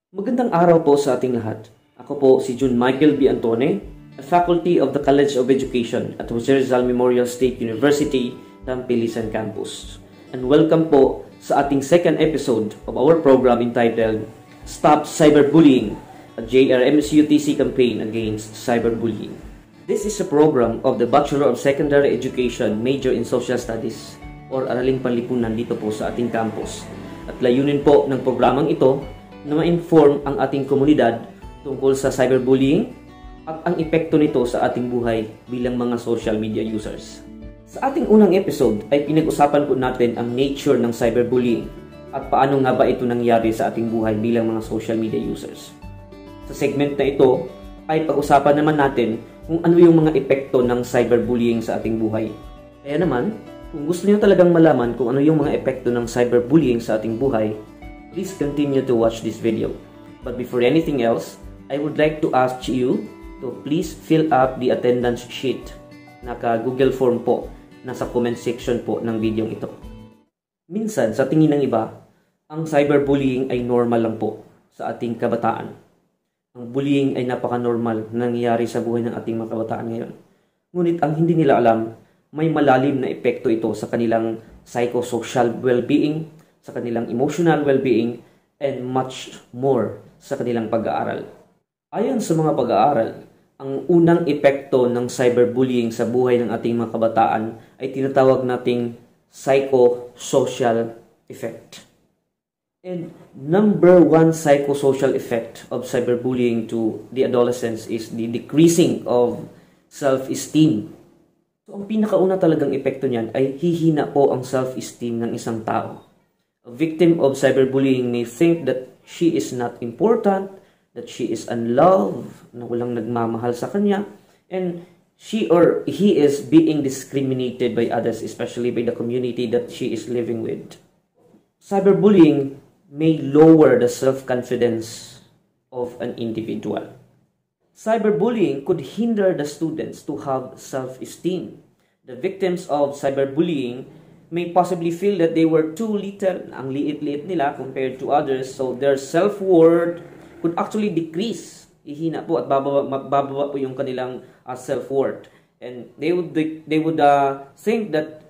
Magandang araw po sa ating lahat. Ako po si Jun Michael B. Antone, a faculty of the College of Education at Jose Rizal Memorial State University, Tampilisan Campus. And welcome po sa ating second episode of our program entitled Stop Cyberbullying, a JRMCUTC campaign against cyberbullying. This is a program of the Bachelor of Secondary Education major in Social Studies or Araling Panlipunan dito po sa ating campus. At layunin po ng programang ito na ma-inform ang ating komunidad tungkol sa cyberbullying at ang epekto nito sa ating buhay bilang mga social media users. Sa ating unang episode ay pinag-usapan po natin ang nature ng cyberbullying at paano nga ba ito nangyari sa ating buhay bilang mga social media users. Sa segment na ito ay pag-usapan naman natin kung ano yung mga epekto ng cyberbullying sa ating buhay. Kaya naman, kung gusto niyo talagang malaman kung ano yung mga epekto ng cyberbullying sa ating buhay, please continue to watch this video. But before anything else, I would like to ask you to please fill up the attendance sheet. Naka-Google form po, nasa comment section po ng video ito. Minsan, sa tingin ng iba, ang cyberbullying ay normal lang po sa ating kabataan. Ang bullying ay napaka-normal na nangyayari sa buhay ng ating mga kabataan ngayon. Ngunit ang hindi nila alam, may malalim na epekto ito sa kanilang psychosocial well-being, sa kanilang emotional well-being, and much more sa kanilang pag-aaral. Ayon sa mga pag-aaral, ang unang epekto ng cyberbullying sa buhay ng ating mga kabataan ay tinatawag nating psychosocial effect. And number one psychosocial effect of cyberbullying to the adolescents is the decreasing of self-esteem. So, ang pinakauna talagang epekto niyan ay hihina po ang self-esteem ng isang tao. A victim of cyberbullying may think that she is not important, that she is unloved, na walang nagmamahal sa kanya, and she or he is being discriminated by others, especially by the community that she is living with. Cyberbullying may lower the self-confidence of an individual. Cyberbullying could hinder the students to have self-esteem. The victims of cyberbullying may possibly feel that they were too little, ang liit-liit nila compared to others, so their self-worth could actually decrease. Ihina po at bababa po yung kanilang self-worth. And they would think that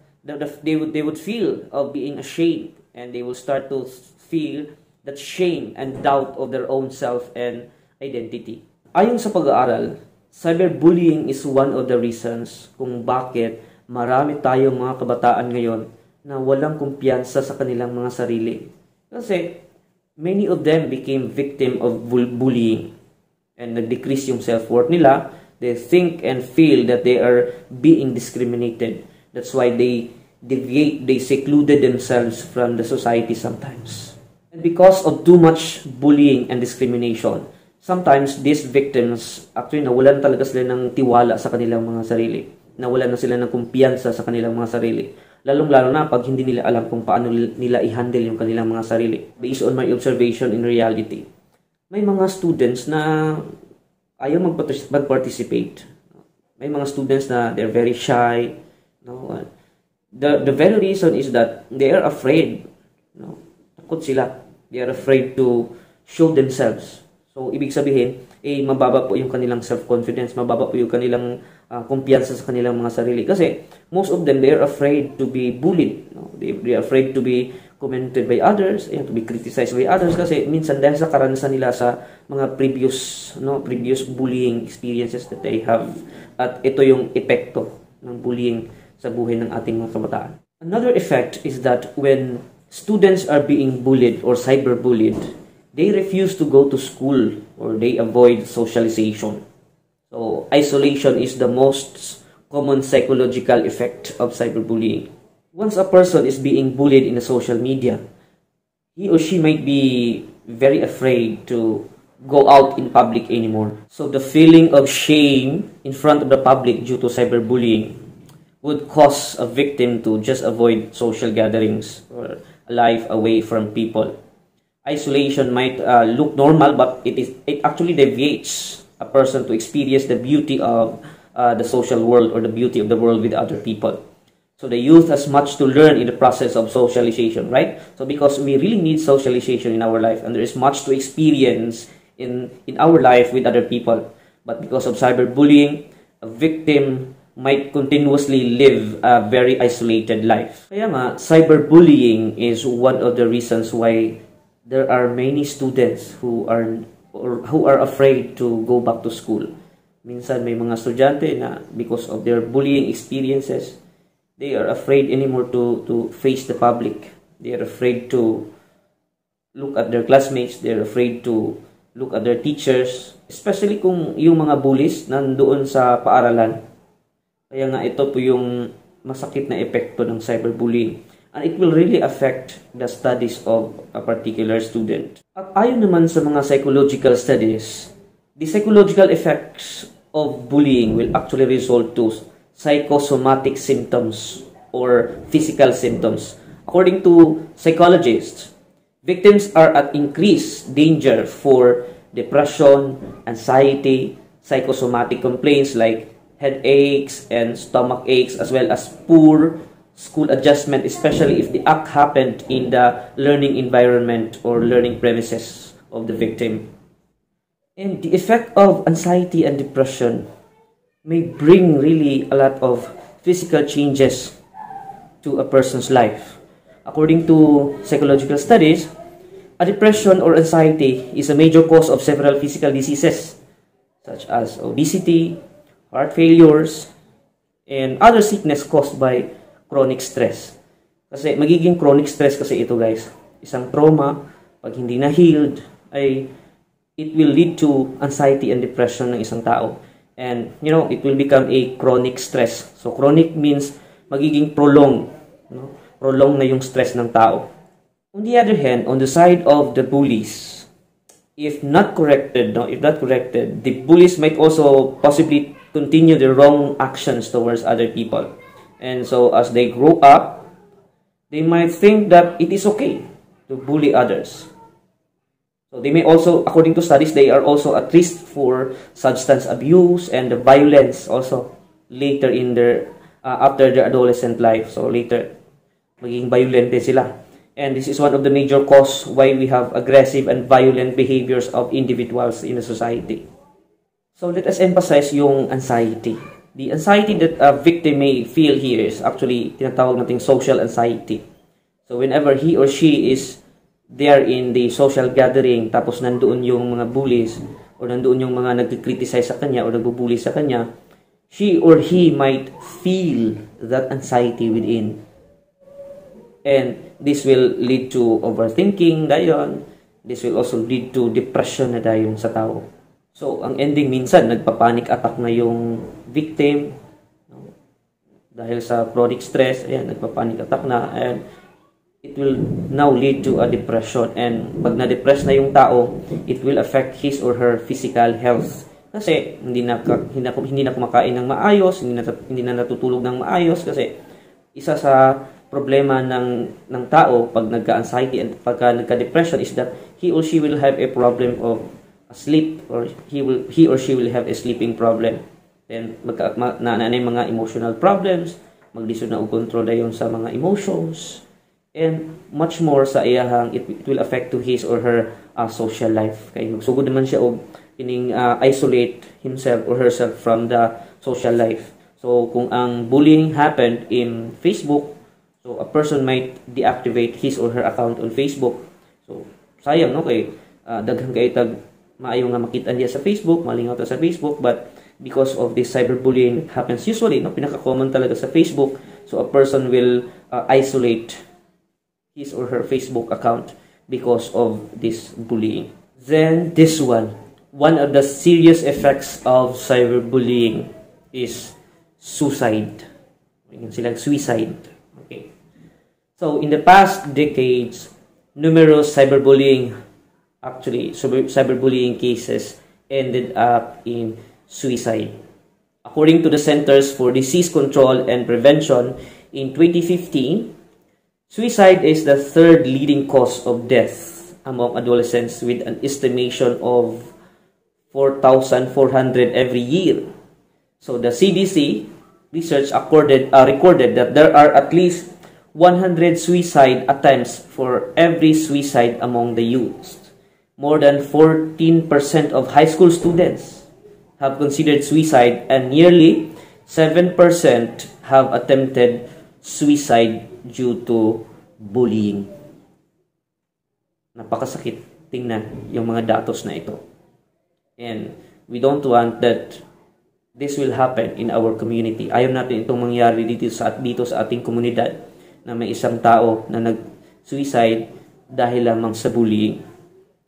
they would feel of being ashamed, and they will start to feel that shame and doubt of their own self and identity. Ayon sa pag-aaral, cyberbullying is one of the reasons kung bakit marami tayong mga kabataan ngayon na walang kumpiyansa sa kanilang mga sarili. Kasi many of them became victim of bullying and nag-decrease yung self-worth nila. They think and feel that they are being discriminated. That's why they deviate, they secluded themselves from the society sometimes. And because of too much bullying and discrimination, sometimes these victims actually nawalan talaga sila ng tiwala sa kanilang mga sarili. Nawalan na sila ng kumpiyansa sa kanilang mga sarili. Lalong-lalo na pag hindi nila alam kung paano nila i-handle yung kanilang mga sarili. Based on my observation in reality, may mga students na ayaw mag-participate. May mga students na they're very shy. No? The very reason is that they are afraid. No? Takot sila. They are afraid to show themselves. So, ibig sabihin, mababa po yung kanilang self-confidence, mababa po yung kanilang kumpiyansa sa kanilang mga sarili. Kasi, most of them, they are afraid to be bullied. No? They are afraid to be commented by others, to be criticized by others. Kasi, minsan, dahil sa karanasan nila sa mga previous bullying experiences that they have. At ito yung epekto ng bullying sa buhay ng ating mga kabataan. Another effect is that when students are being bullied or cyberbullied, they refuse to go to school or they avoid socialization. So, isolation is the most common psychological effect of cyberbullying. Once a person is being bullied in the social media, he or she might be very afraid to go out in public anymore. So, the feeling of shame in front of the public due to cyberbullying would cause a victim to just avoid social gatherings or a life away from people. Isolation might look normal, but it actually deviates a person to experience the beauty of the social world or the beauty of the world with other people. So the youth has much to learn in the process of socialization, right? So because we really need socialization in our life, and there is much to experience in our life with other people. But because of cyberbullying, a victim might continuously live a very isolated life. Kaya nga, cyberbullying is one of the reasons why there are many students who are afraid to go back to school. Minsan may mga estudyante na because of their bullying experiences, they are afraid anymore to face the public. They are afraid to look at their classmates. They are afraid to look at their teachers. Especially kung yung mga bullies nandoon sa paaralan. Kaya nga ito po yung masakit na epekto ng cyberbullying. And it will really affect the studies of a particular student. At ayon naman sa mga psychological studies, the psychological effects of bullying will actually result to psychosomatic symptoms or physical symptoms. According to psychologists, victims are at increased danger for depression, anxiety, psychosomatic complaints like headaches and stomach aches, as well as poor school adjustment, especially if the act happened in the learning environment or learning premises of the victim. And the effect of anxiety and depression may bring really a lot of physical changes to a person's life. According to psychological studies, a depression or anxiety is a major cause of several physical diseases such as obesity, heart failures, and other sickness caused by chronic stress. Kasi magiging chronic stress kasi ito guys. Isang trauma, pag hindi na-healed, ay it will lead to anxiety and depression ng isang tao. And, you know, it will become a chronic stress. So, chronic means magiging prolonged. No? Prolonged na yung stress ng tao. On the other hand, on the side of the bullies, if not corrected, the bullies might also possibly continue the wrong actions towards other people. And so, as they grow up, they might think that it is okay to bully others. So they may also, according to studies, they are also at risk for substance abuse and violence also later in their, after their adolescent life. So later, magiging violent sila. And this is one of the major cause why we have aggressive and violent behaviors of individuals in a society. So let us emphasize yung anxiety. The anxiety that a victim may feel here is actually tinatawag nating social anxiety. So whenever he or she is there in the social gathering, tapos nandoon yung mga bullies, or nandoon yung mga nag-criticize sa kanya, or nagbubully sa kanya, she or he might feel that anxiety within. And this will lead to overthinking, dayon. This will also lead to depression na dayon sa tao. So, ang ending minsan, nagpa-panic attack na yung victim. No? Dahil sa chronic stress, ayan, nagpa-panic attack na, and it will now lead to a depression. And pag na-depress na yung tao, it will affect his or her physical health. Kasi hindi na kumakain ng maayos, hindi na natutulog ng maayos. Kasi isa sa problema ng tao pag nagka-anxiety and pagka nagka-depression is that he or she will have a problem of sleep, or he or she will have a sleeping problem. Then naanay mga emotional problems, maglisod na og control dayon sa mga emotions, and much more sa iyahang it will affect to his or her social life. Kay magsugod naman siya og kining isolate himself or herself from the social life. So kung ang bullying happened in Facebook, so a person might deactivate his or her account on Facebook. So sayang no kay daghang kay tag maayo nga makita niya sa Facebook, malingaw ta sa Facebook, but because of this cyberbullying happens usually, no, pinaka-common talaga sa Facebook, so a person will isolate his or her Facebook account because of this bullying. Then this one of the serious effects of cyberbullying is suicide. Silang suicide. Okay. So in the past decades, numerous cyberbullying cases ended up in suicide. According to the Centers for Disease Control and Prevention, in 2015, suicide is the third leading cause of death among adolescents, with an estimation of 4,400 every year. So the CDC research recorded that there are at least 100 suicide attempts for every suicide among the youth. More than 14% of high school students have considered suicide, and nearly 7% have attempted suicide due to bullying. Napakasakit tingnan yung mga datos na ito. And we don't want that this will happen in our community. Ayaw natin itong mangyari dito sa ating komunidad na may isang tao na nag-suicide dahil lamang sa bullying.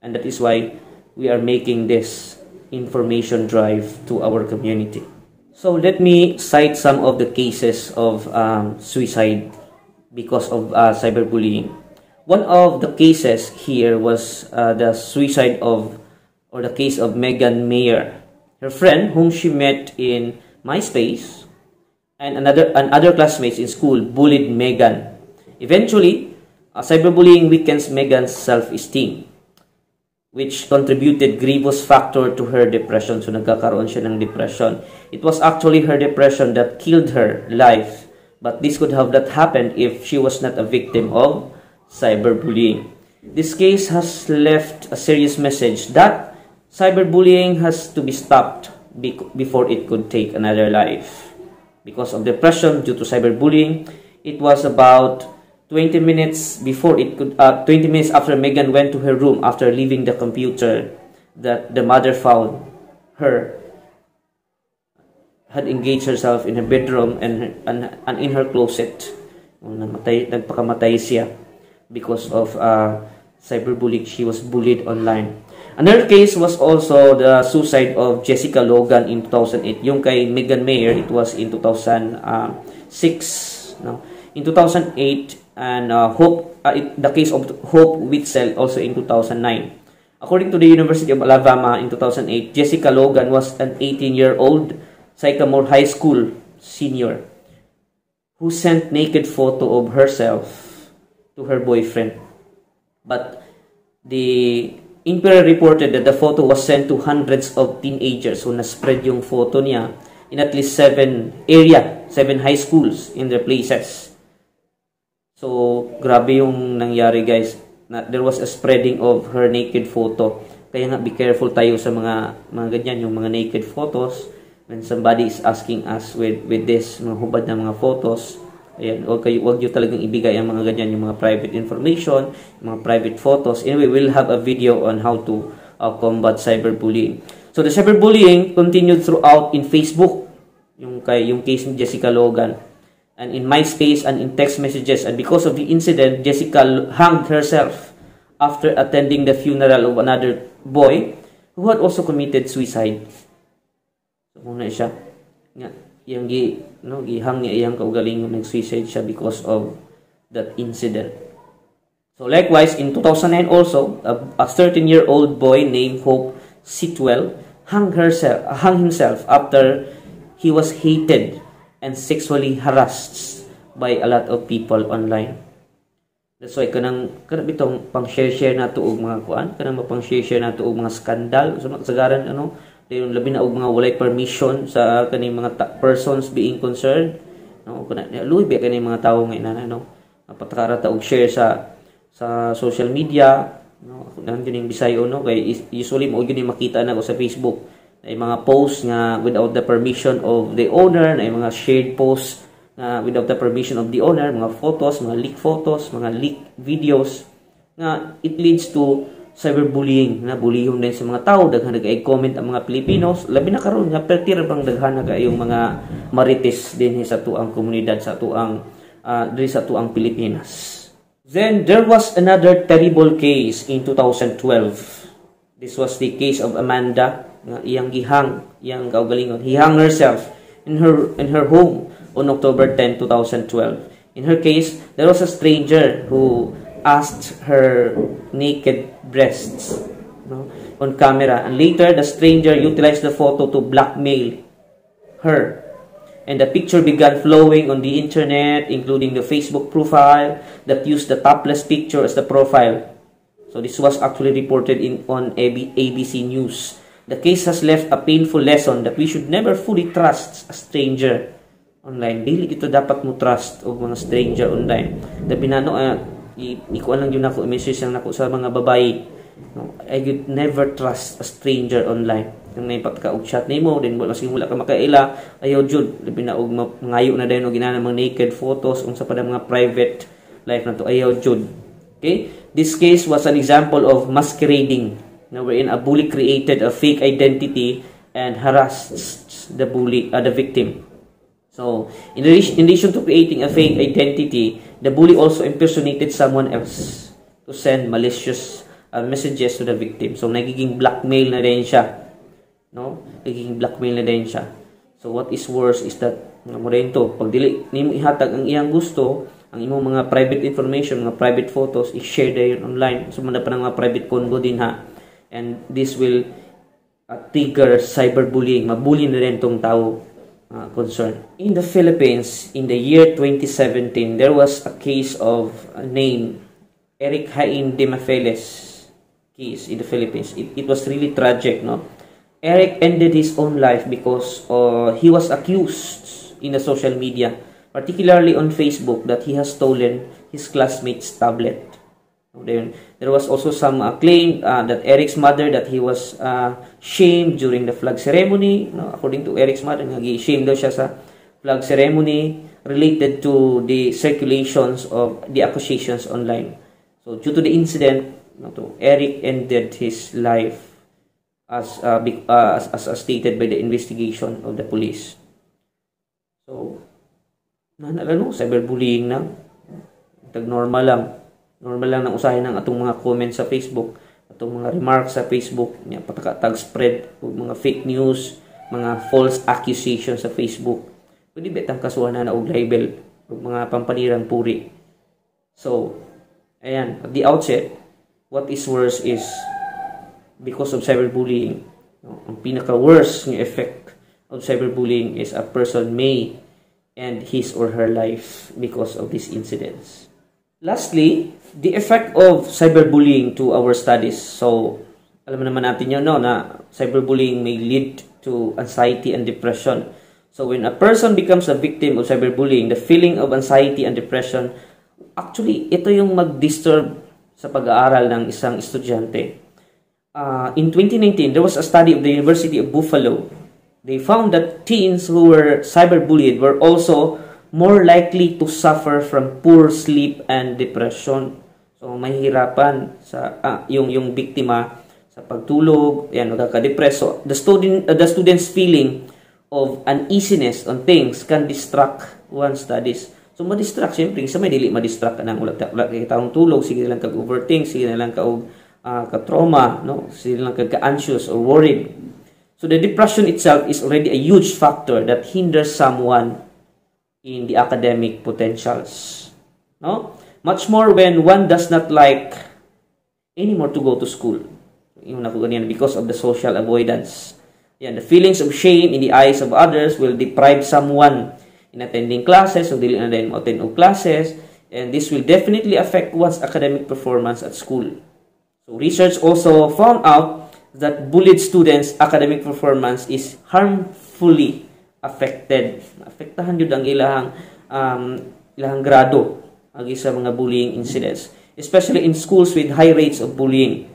And that is why we are making this information drive to our community. So let me cite some of the cases of suicide because of cyberbullying. One of the cases here was the case of Megan Mayer. Her friend, whom she met in MySpace, and other classmates in school bullied Megan. Eventually, cyberbullying weakens Megan's self-esteem, which contributed grievous factor to her depression. So nagkakaroon siya ng depression. It was actually her depression that killed her life, but this could have not happened if she was not a victim of cyberbullying. This case has left a serious message that cyberbullying has to be stopped before it could take another life. Because of depression due to cyberbullying, it was about 20 minutes after Megan went to her room after leaving the computer that the mother found her had engaged herself in her bedroom and in her closet. Nagpakamatay siya because of cyberbullying. She was bullied online. Another case was also the suicide of Jessica Logan in 2008. Yung kay Megan Mayer, it was in 2006. In 2008, and the case of Hope Witzel also in 2009. According to the University of Alabama in 2008, Jessica Logan was an 18-year-old Sycamore High School senior who sent naked photo of herself to her boyfriend. But the Inquirer reported that the photo was sent to hundreds of teenagers. So na-spread yung photo niya in at least 7 high schools in their places. So, grabe yung nangyari, guys. There was a spreading of her naked photo. Kaya nga, be careful tayo sa mga ganyan, yung mga naked photos. When somebody is asking us with this, mga hubad na mga photos, ayan, huwag nyo talagang ibigay ang mga ganyan, yung mga private information, yung mga private photos. Anyway, we'll have a video on how to combat cyberbullying. So, the cyberbullying continued throughout in Facebook, yung case ni Jessica Logan, and in MySpace and in text messages. And because of the incident, Jessica hanged herself after attending the funeral of another boy who had also committed suicide. So, muna siya. Gihang niya iyang kaugaling yung nag-suicide siya because of that incident. So, likewise, in 2009 also, a 13-year-old boy named Hope Sitwell hung himself after he was hated and sexually harassed by a lot of people online. That's why kanang bitong pang-share na to og mga kuan, kanang mapang-share na to og mga skandal sa sagaran dayon labi na og mga walay permission sa kaning mga persons being concerned. Kuna luoy ba kaning mga tawo nga inana patakara ta og share sa social media, nang gining Bisayo kay usually mo gyud makita na ko sa Facebook. Ay mga posts nga without the permission of the owner, ay mga shared posts nga without the permission of the owner, mga photos, mga leak videos nga it leads to cyberbullying, na bullying din sa mga tao. Daghan nag-comment ang mga Pilipinos, labi na karon nga pertir bang daghan na kayong mga marites din sa tuang komunidad, sa tuang diri sa tuang Pilipinas. Then there was another terrible case in 2012. This was the case of Amanda. Iyang kaugalingon. He hung herself in her home on October 10, 2012. In her case, there was a stranger who asked her naked breasts on camera, and later the stranger utilized the photo to blackmail her. And the picture began flowing on the internet, including the Facebook profile that used the topless picture as the profile. So this was actually reported on ABC News. The case has left a painful lesson that we should never fully trust a stranger online. Dili ito dapat mo trust o mga stranger online. Dabi na no, ikuan lang yun ako, message lang ako sa mga babae. No, I would never trust a stranger online. Yung naipat ka og chat nimo, then wala ka makaila, ayaw jud. Labi na og mangayo na din og ginana mga naked photos unsa pa mga private life na to, ayaw jud. Okay? This case was an example of masquerading, wherein a bully created a fake identity and harassed the victim. So, in addition to creating a fake identity, the bully also impersonated someone else to send malicious messages to the victim. So, nagiging blackmail na din siya. No? Nagiging blackmail na din siya. So, what is worse is that, mo rin to, pag dili nimo ihatag ang iyang gusto, ang imong mga private information, mga private photos, i-share din online. So, manda pa ng mga private convo din ha. And this will trigger cyberbullying. Mabully na rin tong tao concerned. In the Philippines, in the year 2017, there was a case of a name, Eric Hain de Mafeles case in the Philippines. It was really tragic, no? Eric ended his own life because he was accused in the social media, particularly on Facebook, that he has stolen his classmate's tablet. Then there was also some claim that Eric's mother, that he was shamed during the flag ceremony. No, according to Eric's mother, nag-shame daw siya sa flag ceremony related to the circulations of the accusations online. So due to the incident, Eric ended his life as stated by the investigation of the police. So, cyberbullying na. Normal lang. Normal lang nang usahin ng atong mga comments sa Facebook, atong mga remarks sa Facebook, pataka-tag spread, mga fake news, mga false accusations sa Facebook. Pwede betang kasuhan na og libel, mga pampanirang puri. So, ayan, at the outset, what is worse is because of cyberbullying. Ang pinaka-worst ng effect of cyberbullying is a person may end his or her life because of these incidents. Lastly, the effect of cyberbullying to our studies. So, alam naman natin yun, no, na cyberbullying may lead to anxiety and depression. So, when a person becomes a victim of cyberbullying, the feeling of anxiety and depression, actually, ito yung mag-disturb sa pag-aaral ng isang estudyante. In 2019, there was a study of the University of Buffalo. They found that teens who were cyberbullied were also more likely to suffer from poor sleep and depression. So, mahihirapan sa yung biktima sa pagtulog, yan, magkaka-depress. So, the student's feeling of uneasiness on things can distract one's studies. So, ma-distract, siyempre, sa may dili ma-distract ka nang wala kitang tulog, sige lang kag-overthink, sige lang ka-trauma, no? Sige lang ka-anxious or worried. So, the depression itself is already a huge factor that hinders someone in the academic potentials. No? Much more when one does not like anymore to go to school. Yung ganyan, because of the social avoidance. Yan, the feelings of shame in the eyes of others will deprive someone in attending classes, so dili na din attend og classes, and this will definitely affect one's academic performance at school. So research also found out that bullied students' academic performance is harmfully affected. Afektahan yun ang ilahang grado agi sa mga bullying incidents, especially in schools with high rates of bullying.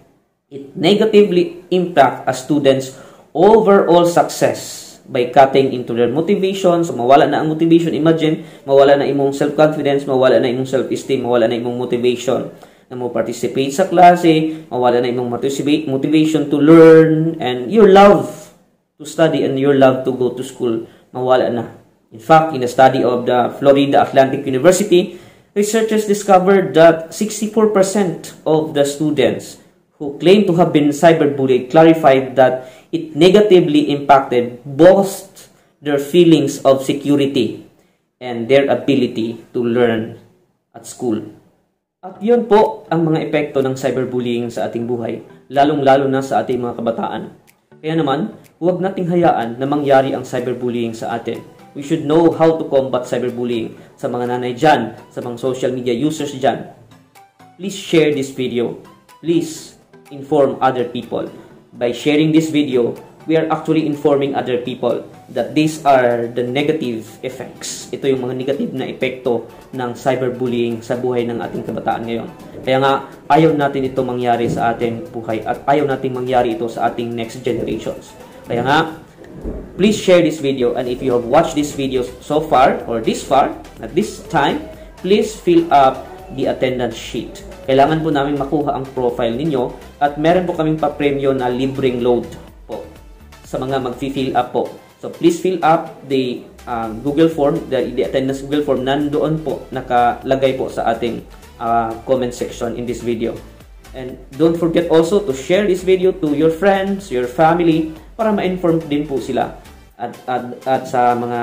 It negatively impact a student's overall success by cutting into their motivation. So mawala na ang motivation. Imagine, mawala na imong self-confidence, mawala na imong self-esteem, mawala na imong motivation na mo participate sa klase, mawala na imong motivation to learn, and your love to study and your love to go to school mawala na. In fact, in a study of the Florida Atlantic University, researchers discovered that 64% of the students who claim to have been cyberbullied clarified that it negatively impacted both their feelings of security and their ability to learn at school. At yun po ang mga epekto ng cyberbullying sa ating buhay, lalong-lalo na sa ating mga kabataan. Kaya naman, huwag nating hayaan na mangyari ang cyberbullying sa atin. We should know how to combat cyberbullying. Sa mga nanay dyan, sa mga social media users dyan, please share this video. Please inform other people. By sharing this video, we are actually informing other people that these are the negative effects. Ito yung mga negative na epekto ng cyberbullying sa buhay ng ating kabataan ngayon. Kaya nga, ayaw natin ito mangyari sa ating buhay at ayaw natin mangyari ito sa ating next generations. Kaya nga, please share this video, and if you have watched this video so far or this far at this time, please fill up the attendance sheet. Kailangan po namin makuha ang profile ninyo at meron po kaming pa-premyo na libreng load po sa mga mag-fill up po. So please fill up the Google form, the attendance Google form. Nandoon po nakalagay po sa ating comment section in this video. And don't forget also to share this video to your friends, your family, para ma-inform din po sila. At sa mga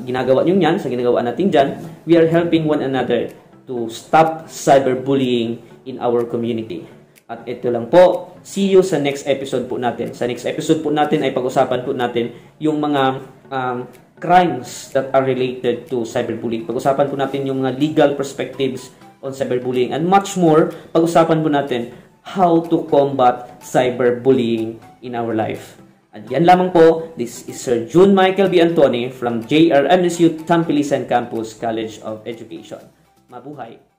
ginagawa nyo yan, sa ginagawa natin dyan, we are helping one another to stop cyberbullying in our community. At ito lang po, see you sa next episode po natin. Sa next episode po natin ay pag-usapan po natin yung mga crimes that are related to cyberbullying. Pag-usapan po natin yung mga legal perspectives on cyberbullying and much more. Pag-usapan po natin how to combat cyberbullying in our life. At yan lamang po, this is Sir June Michael B. Antone from JRMSU Tampilisan Campus College of Education. Mabuhay!